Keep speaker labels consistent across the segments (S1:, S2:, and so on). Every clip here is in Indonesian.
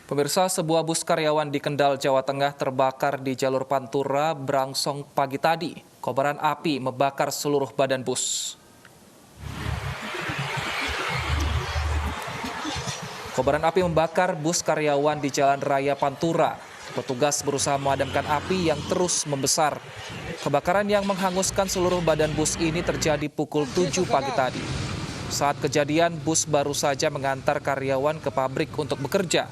S1: Pemirsa, sebuah bus karyawan di Kendal, Jawa Tengah terbakar di jalur Pantura berangsong pagi tadi. Kobaran api membakar seluruh badan bus. Kobaran api membakar bus karyawan di Jalan Raya Pantura. Petugas berusaha memadamkan api yang terus membesar. Kebakaran yang menghanguskan seluruh badan bus ini terjadi pukul 7 pagi tadi. Saat kejadian, bus baru saja mengantar karyawan ke pabrik untuk bekerja.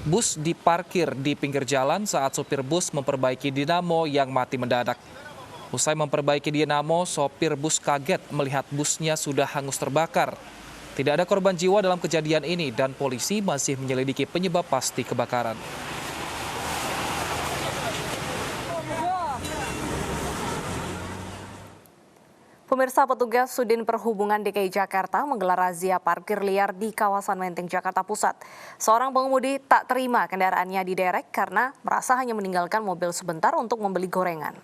S1: Bus diparkir di pinggir jalan saat sopir bus memperbaiki dinamo yang mati mendadak. Usai memperbaiki dinamo, sopir bus kaget melihat busnya sudah hangus terbakar. Tidak ada korban jiwa dalam kejadian ini dan polisi masih menyelidiki penyebab pasti kebakaran.
S2: Pemirsa, petugas Sudin Perhubungan DKI Jakarta menggelar razia parkir liar di kawasan Menteng, Jakarta Pusat. Seorang pengemudi tak terima kendaraannya diderek karena merasa hanya meninggalkan mobil sebentar untuk membeli gorengan.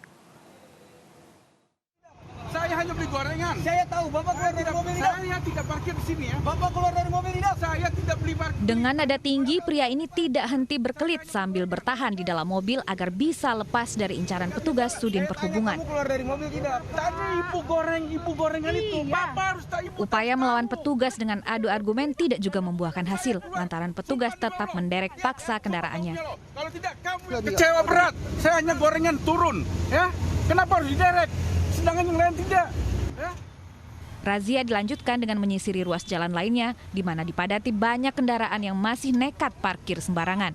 S3: Saya hanya beli gorengan.
S4: Saya tahu, Bapak keluar dari mobil tidak?
S3: Saya tidak parkir di sini ya.
S4: Bapak keluar dari mobil tidak?
S3: Saya tidak beli parkir.
S5: Dengan nada tinggi, pria ini tidak henti berkelit sambil bertahan di dalam mobil agar bisa lepas dari incaran petugas Sudin Perhubungan.
S4: Kamu keluar dari mobil tidak?
S3: Tadi ibu gorengan itu. Bapak harus tak ibu.
S5: Upaya melawan petugas dengan adu argumen tidak juga membuahkan hasil, lantaran petugas tetap menderek paksa kendaraannya.
S3: Kalau tidak kamu kecewa berat. Saya hanya gorengan turun, ya. Kenapa harus diderek? Sedangkan yang lain tidak. Ya.
S5: Razia dilanjutkan dengan menyisiri ruas jalan lainnya, di mana dipadati banyak kendaraan yang masih nekat parkir sembarangan.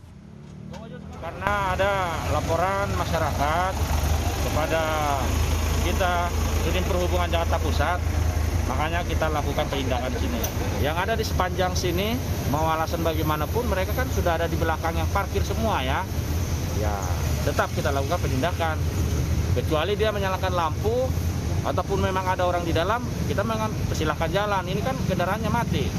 S6: Karena ada laporan masyarakat kepada kita, Sudin Perhubungan Jakarta Pusat, makanya kita lakukan penindakan di sini. Yang ada di sepanjang sini, mau alasan bagaimanapun, mereka kan sudah ada di belakang yang parkir semua ya. Ya, tetap kita lakukan penindakan. Kecuali dia menyalakan lampu, ataupun memang ada orang di dalam, kita memang persilahkan jalan. Ini kan kendaraannya mati.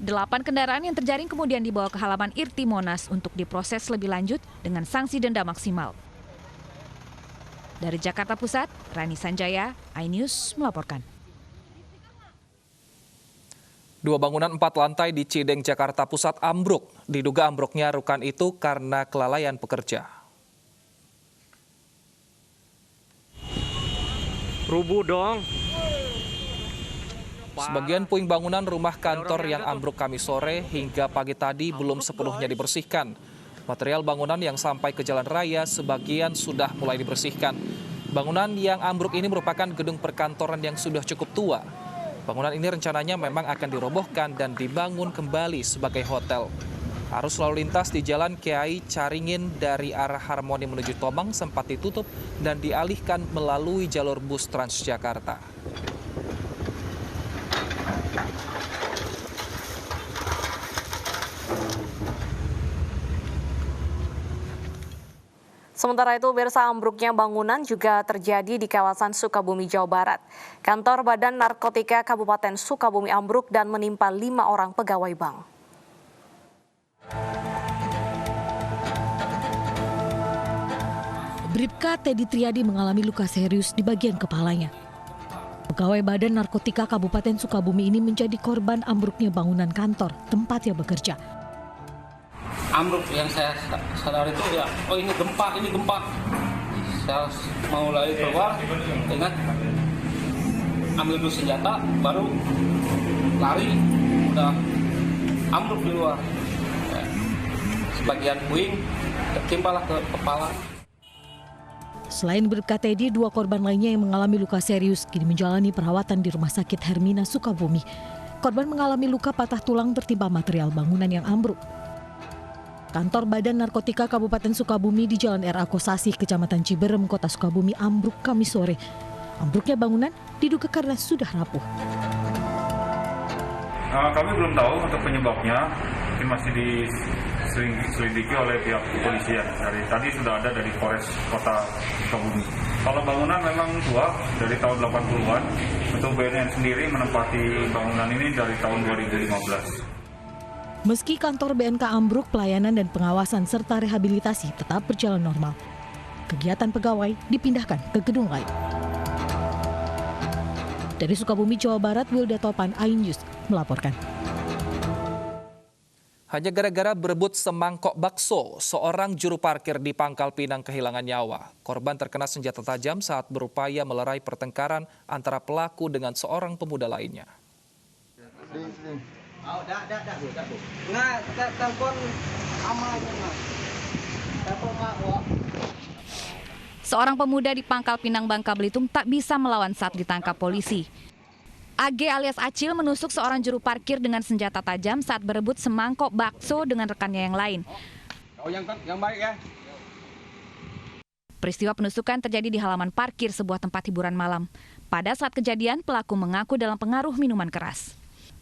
S5: 8 kendaraan yang terjaring kemudian dibawa ke halaman Irti Monas untuk diproses lebih lanjut dengan sanksi denda maksimal. Dari Jakarta Pusat, Rani Sanjaya, iNews melaporkan.
S1: 2 bangunan 4 lantai di Cideng, Jakarta Pusat ambruk. Diduga ambruknya rukan itu karena kelalaian pekerja.
S6: Rubuh dong.
S1: Sebagian puing bangunan rumah kantor yang ambruk Kamis sore hingga pagi tadi belum sepenuhnya dibersihkan. Material bangunan yang sampai ke jalan raya sebagian sudah mulai dibersihkan. Bangunan yang ambruk ini merupakan gedung perkantoran yang sudah cukup tua. Bangunan ini rencananya memang akan dirobohkan dan dibangun kembali sebagai hotel. Arus lalu lintas di Jalan Kiai Caringin dari arah Harmoni menuju Tomang sempat ditutup dan dialihkan melalui jalur bus Transjakarta.
S2: Sementara itu, pemirsa, ambruknya bangunan juga terjadi di kawasan Sukabumi, Jawa Barat. Kantor Badan Narkotika Kabupaten Sukabumi ambruk dan menimpa 5 orang pegawai bank.
S7: Bribka Teddy Triadi mengalami luka serius di bagian kepalanya. Pegawai Badan Narkotika Kabupaten Sukabumi ini menjadi korban ambruknya bangunan kantor tempat ia bekerja.
S8: Ambruk yang saya sadar itu ya, oh ini gempa. Saya mau lari keluar, ingat ambil dulu senjata, baru lari, udah ambruk di luar. Sebagian puing tertimpalah ke kepala.
S7: Selain Bribka Teddy, 2 korban lainnya yang mengalami luka serius kini menjalani perawatan di Rumah Sakit Hermina Sukabumi. Korban mengalami luka patah tulang tertimpa material bangunan yang ambruk. Kantor Badan Narkotika Kabupaten Sukabumi di Jalan R.A. Kosasih, Kecamatan Ciberem, Kota Sukabumi ambruk Kamis sore. Ambruknya bangunan diduga karena sudah rapuh.
S9: Kami belum tahu untuk penyebabnya, ini masih diselidiki oleh pihak kepolisian. Dari tadi sudah ada dari Polres Kota Sukabumi. Kalau bangunan memang tua, dari tahun 80-an. Untuk BNN sendiri menempati bangunan ini dari tahun 2015.
S7: Meski kantor BNK ambruk, pelayanan dan pengawasan serta rehabilitasi tetap berjalan normal. Kegiatan pegawai dipindahkan ke gedung lain. Dari Sukabumi, Jawa Barat, Wilda Topan, iNews melaporkan.
S1: Hanya gara-gara berebut semangkok bakso, seorang juru parkir di Pangkal Pinang kehilangan nyawa. Korban terkena senjata tajam saat berupaya melerai pertengkaran antara pelaku dengan seorang pemuda lainnya.
S5: Seorang pemuda di Pangkal Pinang, Bangka Belitung tak bisa melawan saat ditangkap polisi. AG alias Acil menusuk seorang juru parkir dengan senjata tajam saat berebut semangkok bakso dengan rekannya yang lain.
S3: Yang baik ya.
S5: Peristiwa penusukan terjadi di halaman parkir sebuah tempat hiburan malam. Pada saat kejadian, pelaku mengaku dalam pengaruh minuman keras.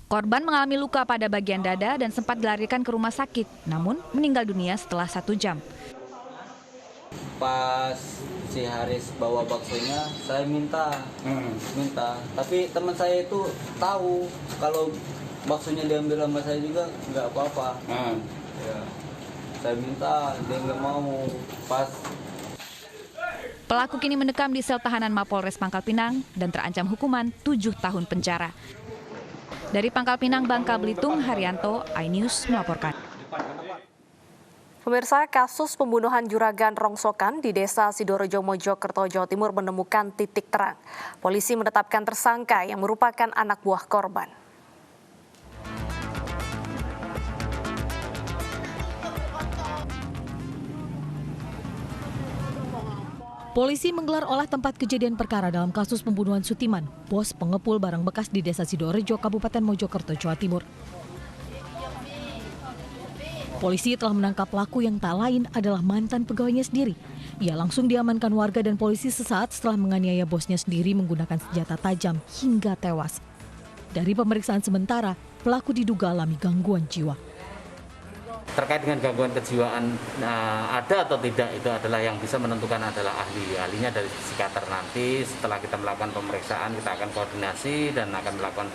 S5: Korban mengalami luka pada bagian dada dan sempat dilarikan ke rumah sakit, namun meninggal dunia setelah 1 jam.
S10: Pas si Haris bawa baksonya, saya minta, tapi teman saya itu tahu kalau baksonya diambil sama saya juga nggak apa-apa. Ya, saya minta, dia nggak mau. Pas
S5: Pelaku kini mendekam di sel tahanan Mapolres Pangkal Pinang dan terancam hukuman 7 tahun penjara. Dari Pangkal Pinang, Bangka Belitung, Haryanto, iNews melaporkan.
S2: Pemirsa, kasus pembunuhan juragan rongsokan di Desa Sidorejo, Mojokerto, Jawa Timur menemukan titik terang. Polisi menetapkan tersangka yang merupakan anak buah korban.
S7: Polisi menggelar olah tempat kejadian perkara dalam kasus pembunuhan Sutiman, bos pengepul barang bekas di Desa Sidorejo, Kabupaten Mojokerto, Jawa Timur. Polisi telah menangkap pelaku yang tak lain adalah mantan pegawainya sendiri. Ia langsung diamankan warga dan polisi sesaat setelah menganiaya bosnya sendiri menggunakan senjata tajam hingga tewas. Dari pemeriksaan sementara, pelaku diduga alami gangguan jiwa.
S8: Terkait dengan gangguan kejiwaan ada atau tidak, itu adalah yang bisa menentukan adalah ahli. Ahlinya dari psikiater. Nanti setelah kita melakukan pemeriksaan, kita akan koordinasi dan akan melakukan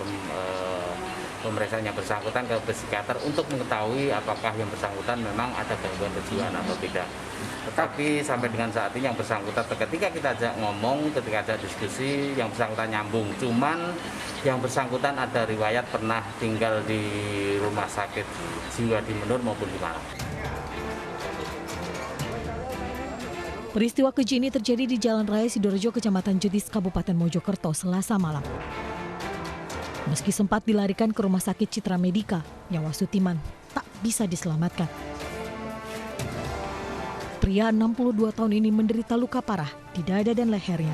S8: pemeriksaan yang bersangkutan ke psikiater untuk mengetahui apakah yang bersangkutan memang ada gangguan kejiwaan atau tidak. Tetapi sampai dengan saat ini yang bersangkutan, ketika kita ajak ngomong, ketika ajak diskusi, yang bersangkutan nyambung. Cuman yang bersangkutan ada riwayat pernah tinggal di rumah sakit jiwa di Menur maupun di Malang.
S7: Peristiwa keji ini terjadi di Jalan Raya Sidorejo, Kecamatan Jetis, Kabupaten Mojokerto, Selasa malam. Meski sempat dilarikan ke rumah sakit Citra Medika, nyawa Sutiman tak bisa diselamatkan. Pria 62 tahun ini menderita luka parah di dada dan lehernya.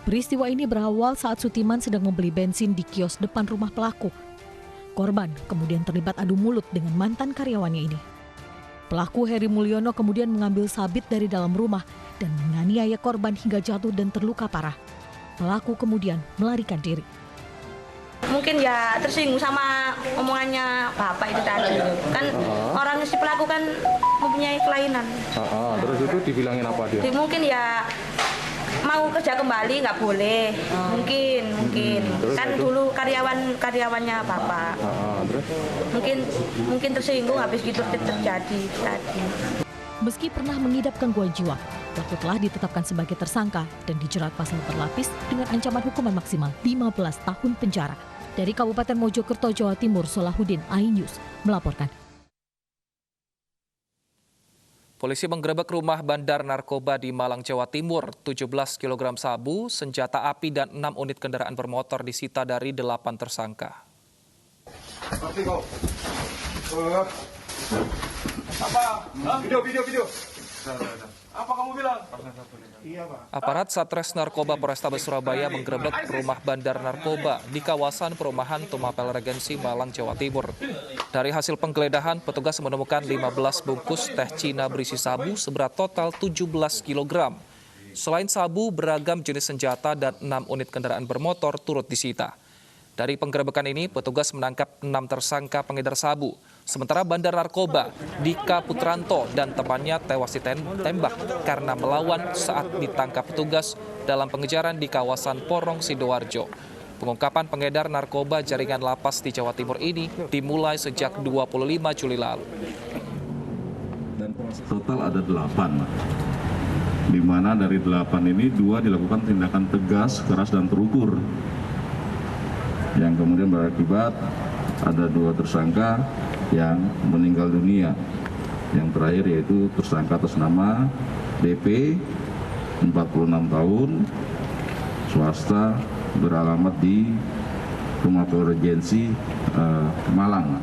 S7: Peristiwa ini berawal saat Sutiman sedang membeli bensin di kios depan rumah pelaku. Korban kemudian terlibat adu mulut dengan mantan karyawannya ini. Pelaku Heri Mulyono kemudian mengambil sabit dari dalam rumah dan menganiaya korban hingga jatuh dan terluka parah. Pelaku kemudian melarikan diri.
S11: Mungkin ya tersinggung sama omongannya bapak itu tadi. Kan orang si pelaku kan mempunyai kelainan.
S12: Terus itu dibilangin apa dia?
S11: Mungkin ya mau kerja kembali nggak boleh. Mungkin. Kan dulu karyawannya bapak.
S12: Terus?
S11: Mungkin tersinggung habis gitu terjadi tadi.
S7: Meski pernah mengidap gangguan jiwa, pelaku telah ditetapkan sebagai tersangka dan dijerat pasal berlapis dengan ancaman hukuman maksimal 15 tahun penjara. Dari Kabupaten Mojokerto, Jawa Timur, Solahuddin, iNews melaporkan.
S1: Polisi menggerebek rumah bandar narkoba di Malang, Jawa Timur. 17 kg sabu, senjata api, dan 6 unit kendaraan bermotor disita dari 8 tersangka.
S3: Apa? Video. Apa kamu bilang?
S1: Aparat Satres Narkoba Polrestabes Surabaya menggerebek rumah bandar narkoba di kawasan perumahan Tumapel Regensi, Malang, Jawa Timur. Dari hasil penggeledahan, petugas menemukan 15 bungkus teh Cina berisi sabu seberat total 17 kg. Selain sabu, beragam jenis senjata dan 6 unit kendaraan bermotor turut disita. Dari penggerebekan ini, petugas menangkap 6 tersangka pengedar sabu. Sementara bandar narkoba Dika Putranto dan temannya tewas ditembak karena melawan saat ditangkap petugas dalam pengejaran di kawasan Porong, Sidoarjo. Pengungkapan pengedar narkoba jaringan lapas di Jawa Timur ini dimulai sejak 25 Juli lalu.
S13: Total ada 8, di mana dari 8 ini 2 dilakukan tindakan tegas, keras, dan terukur, yang kemudian berakibat ada 2 tersangka yang meninggal dunia. Yang terakhir yaitu tersangka atas nama DP, 46 tahun, swasta, beralamat di Rumah Regensi Malang.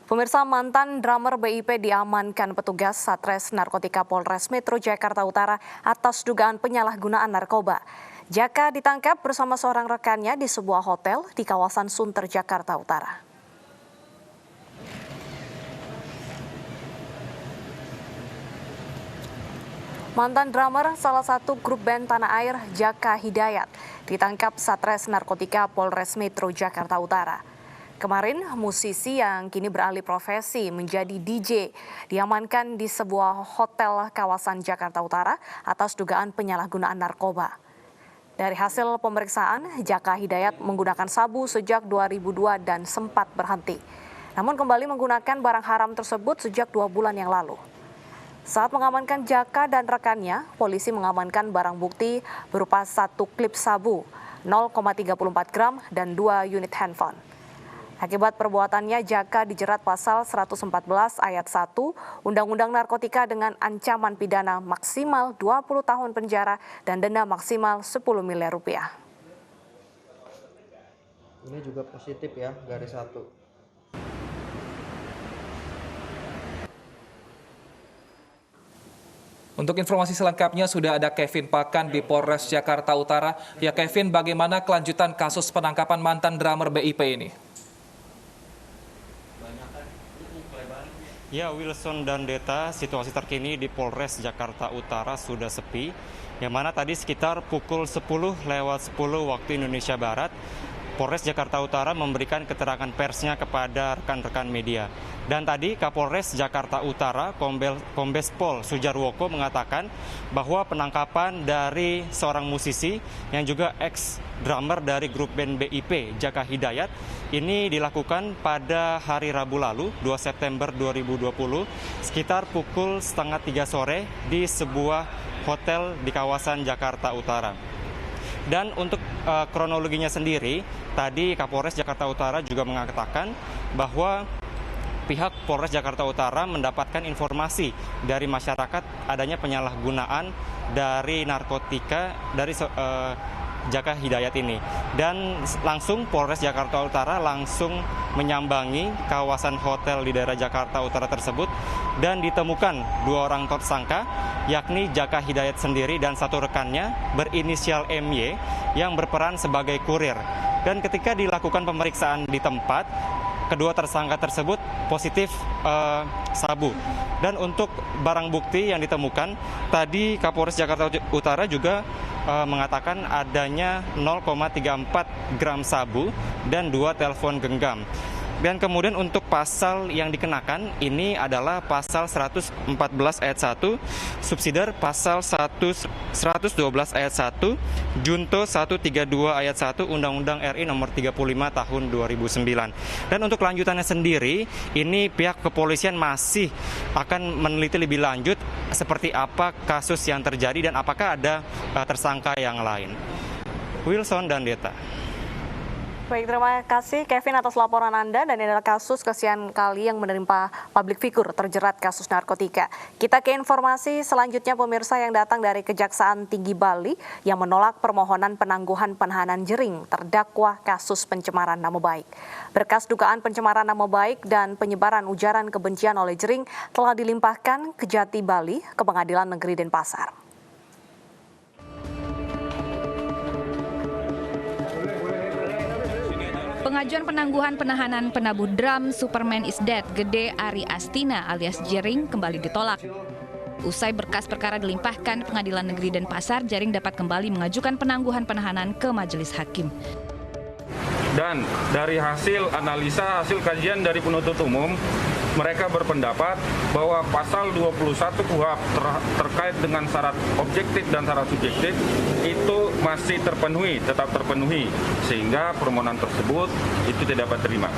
S2: Pemirsa, mantan drummer BIP diamankan petugas Satres Narkotika Polres Metro Jakarta Utara atas dugaan penyalahgunaan narkoba. Jaka ditangkap bersama seorang rekannya di sebuah hotel di kawasan Sunter, Jakarta Utara. Mantan drummer salah satu grup band tanah air, Jaka Hidayat, ditangkap Satres Narkotika Polres Metro Jakarta Utara. Kemarin, musisi yang kini beralih profesi menjadi DJ diamankan di sebuah hotel kawasan Jakarta Utara atas dugaan penyalahgunaan narkoba. Dari hasil pemeriksaan, Jaka Hidayat menggunakan sabu sejak 2002 dan sempat berhenti. Namun kembali menggunakan barang haram tersebut sejak 2 bulan yang lalu. Saat mengamankan Jaka dan rekannya, polisi mengamankan barang bukti berupa 1 klip sabu, 0,34 gram, dan 2 unit handphone. Akibat perbuatannya, Jaka dijerat pasal 114 ayat 1 Undang-Undang Narkotika dengan ancaman pidana maksimal 20 tahun penjara dan denda maksimal 10 miliar rupiah.
S14: Ini juga positif ya, garis 1.
S1: Untuk informasi selengkapnya sudah ada Kevin Pakan di Polres Jakarta Utara. Ya Kevin, bagaimana kelanjutan kasus penangkapan mantan drummer BIP ini?
S15: Ya, Wilson dan Deta, situasi terkini di Polres Jakarta Utara sudah sepi, yang mana tadi sekitar pukul 10:10 waktu Indonesia Barat, Polres Jakarta Utara memberikan keterangan persnya kepada rekan-rekan media. Dan tadi Kapolres Jakarta Utara, Kombes Pol Sujarwoko mengatakan bahwa penangkapan dari seorang musisi yang juga ex-drummer dari grup band BIP, Jaka Hidayat, ini dilakukan pada hari Rabu lalu, 2 September 2020, sekitar pukul 2:30 sore di sebuah hotel di kawasan Jakarta Utara. Dan untuk kronologinya sendiri, tadi Kapolres Jakarta Utara juga mengatakan bahwa pihak Polres Jakarta Utara mendapatkan informasi dari masyarakat adanya penyalahgunaan dari narkotika dari Jaka Hidayat ini. Dan langsung Polres Jakarta Utara langsung menyambangi kawasan hotel di daerah Jakarta Utara tersebut dan ditemukan 2 orang tersangka, yakni Jaka Hidayat sendiri dan 1 rekannya berinisial MY yang berperan sebagai kurir. Dan ketika dilakukan pemeriksaan di tempat, kedua tersangka tersebut positif sabu. Dan untuk barang bukti yang ditemukan, tadi Kapolres Jakarta Utara juga mengatakan adanya 0,34 gram sabu dan 2 telepon genggam. Dan kemudian untuk pasal yang dikenakan ini adalah pasal 114 ayat 1, subsidiar pasal 112 ayat 1, junto 132 ayat 1 Undang-Undang RI nomor 35 tahun 2009. Dan untuk lanjutannya sendiri, ini pihak kepolisian masih akan meneliti lebih lanjut seperti apa kasus yang terjadi dan apakah ada tersangka yang lain. Wilson dan Deta.
S2: Baik, terima kasih Kevin atas laporan Anda. Dan ini adalah kasus kesekian kali yang menerima public figure terjerat kasus narkotika. Kita ke informasi selanjutnya, pemirsa, yang datang dari Kejaksaan Tinggi Bali yang menolak permohonan penangguhan penahanan Jering terdakwa kasus pencemaran nama baik. Berkas dugaan pencemaran nama baik dan penyebaran ujaran kebencian oleh Jering telah dilimpahkan Kejati Bali ke Pengadilan Negeri Denpasar.
S5: Pengajuan penangguhan penahanan penabuh drum Superman is Dead Gede Ari Astina alias Jering kembali ditolak. Usai berkas perkara dilimpahkan Pengadilan Negeri Denpasar, Jering dapat kembali mengajukan penangguhan penahanan ke Majelis Hakim.
S9: Dan dari hasil analisa, hasil kajian dari penuntut umum, mereka berpendapat bahwa pasal 21 KUHP terkait dengan syarat objektif dan syarat subjektif itu masih terpenuhi, tetap terpenuhi, sehingga permohonan tersebut itu tidak dapat terima.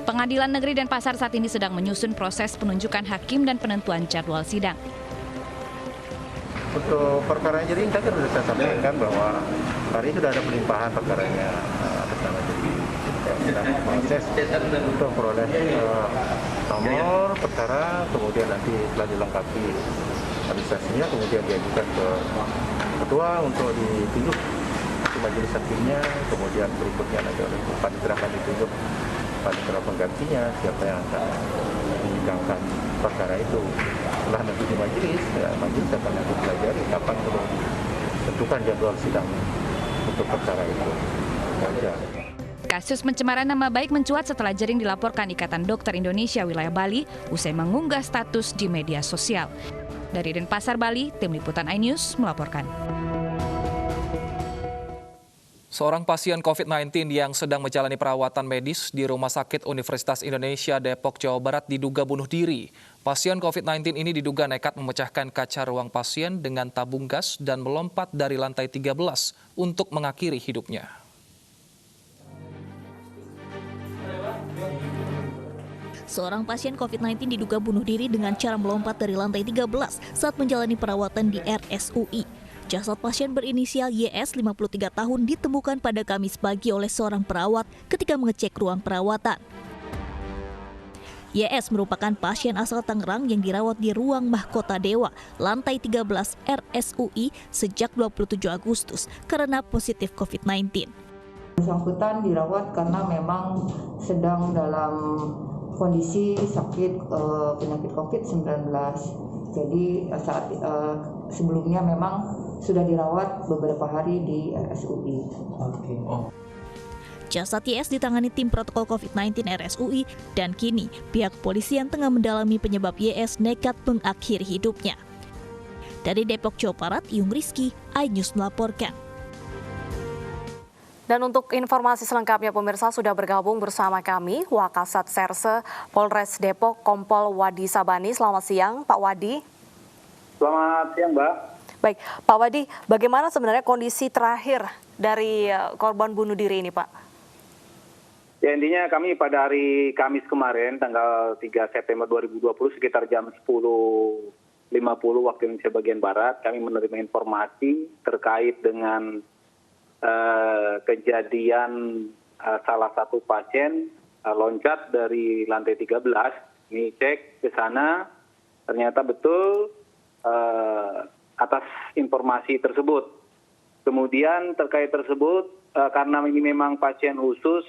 S5: Pengadilan Negeri Denpasar saat ini sedang menyusun proses penunjukan hakim dan penentuan jadwal sidang.
S16: Untuk perkara Jering tadi sudah saya sampaikan bahwa hari ini sudah ada pelimpahan perkaranya atas nama Jering.
S12: sedang proses untuk memperoleh nomor perkara, kemudian nanti setelah dilengkapi administrasinya, kemudian diajukan ke ketua untuk ditunjuk ke majelis hakimnya, kemudian berikutnya nanti oleh panitia akan ditunjuk panitia penggantinya, siapa yang akan menyidangkan perkara itu. Setelah nanti di majelis, ya, majelis akan nanti pelajari kapan perlu tentukan jadwal sidang untuk perkara itu. Saja.
S5: Kasus pencemaran nama baik mencuat setelah Jering dilaporkan Ikatan Dokter Indonesia Wilayah Bali usai mengunggah status di media sosial. Dari Denpasar, Bali, Tim Liputan iNews melaporkan.
S1: Seorang pasien COVID-19 yang sedang menjalani perawatan medis di Rumah Sakit Universitas Indonesia Depok, Jawa Barat diduga bunuh diri. Pasien COVID-19 ini diduga nekat memecahkan kaca ruang pasien dengan tabung gas dan melompat dari lantai 13 untuk mengakhiri hidupnya.
S16: Seorang pasien COVID-19 diduga bunuh diri dengan cara melompat dari lantai 13 saat menjalani perawatan di RSUI. Jasad pasien berinisial YS 53 tahun ditemukan pada Kamis pagi oleh seorang perawat ketika mengecek ruang perawatan. YS merupakan pasien asal Tangerang yang dirawat di ruang Mahkota Dewa, lantai 13 RSUI sejak 27 Agustus karena positif COVID-19.
S17: Bersangkutan dirawat karena memang sedang dalam kondisi sakit penyakit COVID-19. Jadi saat sebelumnya memang sudah dirawat beberapa hari di RSUI.
S16: Jasad YS ditangani tim protokol COVID-19 RSUI dan kini pihak kepolisian tengah mendalami penyebab YS nekat mengakhiri hidupnya. Dari Depok, Jawa Barat, Yung Rizky, iNews melaporkan.
S2: Dan untuk informasi selengkapnya pemirsa sudah bergabung bersama kami Wakasat Serse Polres Depok Kompol Wadi Sabani. Selamat siang Pak Wadi.
S18: Selamat siang Mbak.
S2: Baik Pak Wadi, bagaimana sebenarnya kondisi terakhir dari korban bunuh diri ini Pak?
S18: Ya intinya kami pada hari Kamis kemarin tanggal 3 September 2020 sekitar jam 10.50 waktu Indonesia bagian Barat kami menerima informasi terkait dengan kejadian salah satu pasien loncat dari lantai 13. Ini cek ke sana, ternyata betul atas informasi tersebut. Kemudian terkait tersebut, karena ini memang pasien khusus,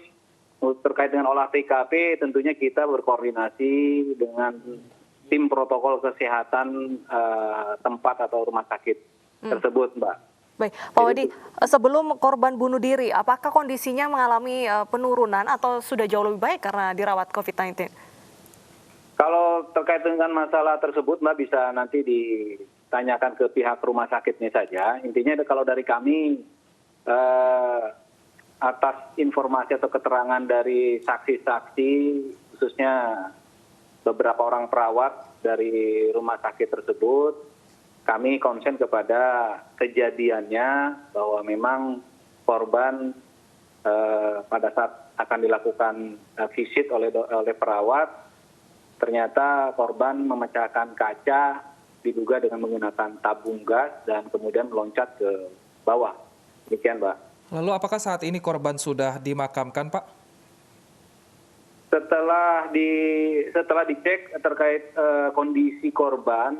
S18: terkait dengan olah TKP, tentunya kita berkoordinasi dengan tim protokol kesehatan tempat atau rumah sakit tersebut, Mbak.
S2: Baik, Pak Wadi, sebelum korban bunuh diri, apakah kondisinya mengalami penurunan atau sudah jauh lebih baik karena dirawat COVID-19?
S18: Kalau terkait dengan masalah tersebut, Mbak, bisa nanti ditanyakan ke pihak rumah sakitnya saja. Intinya kalau dari kami, atas informasi atau keterangan dari saksi-saksi, khususnya beberapa orang perawat dari rumah sakit tersebut, kami konsen kepada kejadiannya bahwa memang korban pada saat akan dilakukan visit oleh perawat, ternyata korban memecahkan kaca diduga dengan menggunakan tabung gas dan kemudian meloncat ke bawah. Demikian, Mbak.
S1: Lalu apakah saat ini korban sudah dimakamkan, Pak?
S18: Setelah dicek terkait kondisi korban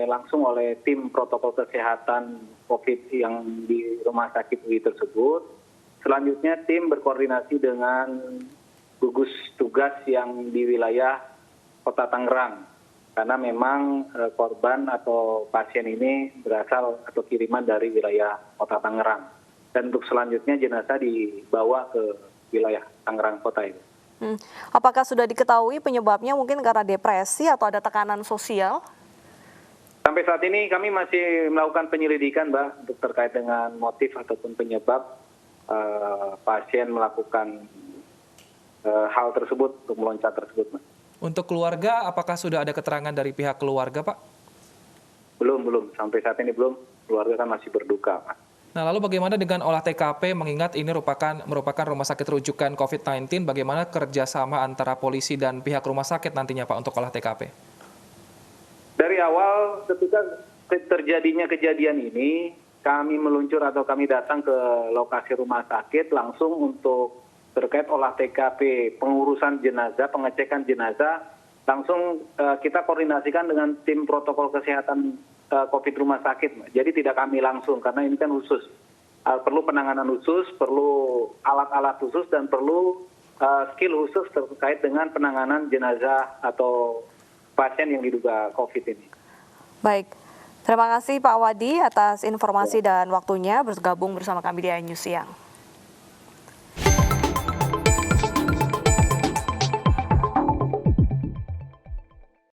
S18: langsung oleh tim protokol kesehatan COVID yang di rumah sakit UI tersebut, selanjutnya tim berkoordinasi dengan gugus tugas yang di wilayah Kota Tangerang, karena memang korban atau pasien ini berasal atau kiriman dari wilayah Kota Tangerang, dan untuk selanjutnya jenazah dibawa ke wilayah Tangerang Kota itu.
S2: Apakah sudah diketahui penyebabnya mungkin karena depresi atau ada tekanan sosial?
S18: Sampai saat ini kami masih melakukan penyelidikan, Mbak, untuk terkait dengan motif ataupun penyebab pasien melakukan hal tersebut, untuk meloncat tersebut, Mbak.
S1: Untuk keluarga, apakah sudah ada keterangan dari pihak keluarga, Pak?
S18: Belum. Sampai saat ini belum. Keluarga kan masih berduka, Pak.
S1: Nah, lalu bagaimana dengan olah TKP, mengingat ini merupakan rumah sakit rujukan COVID-19, bagaimana kerjasama antara polisi dan pihak rumah sakit nantinya, Pak, untuk olah TKP?
S18: Dari awal ketika terjadinya kejadian ini, kami meluncur atau kami datang ke lokasi rumah sakit langsung untuk terkait olah TKP, pengurusan jenazah, pengecekan jenazah, langsung kita koordinasikan dengan tim protokol kesehatan COVID rumah sakit. Jadi tidak kami langsung, karena ini kan khusus. Perlu penanganan khusus, perlu alat-alat khusus, dan perlu skill khusus terkait dengan penanganan jenazah atau pasien yang diduga COVID ini.
S2: Baik, terima kasih Pak Wadi atas informasi dan waktunya bergabung bersama kami di iNews Siang.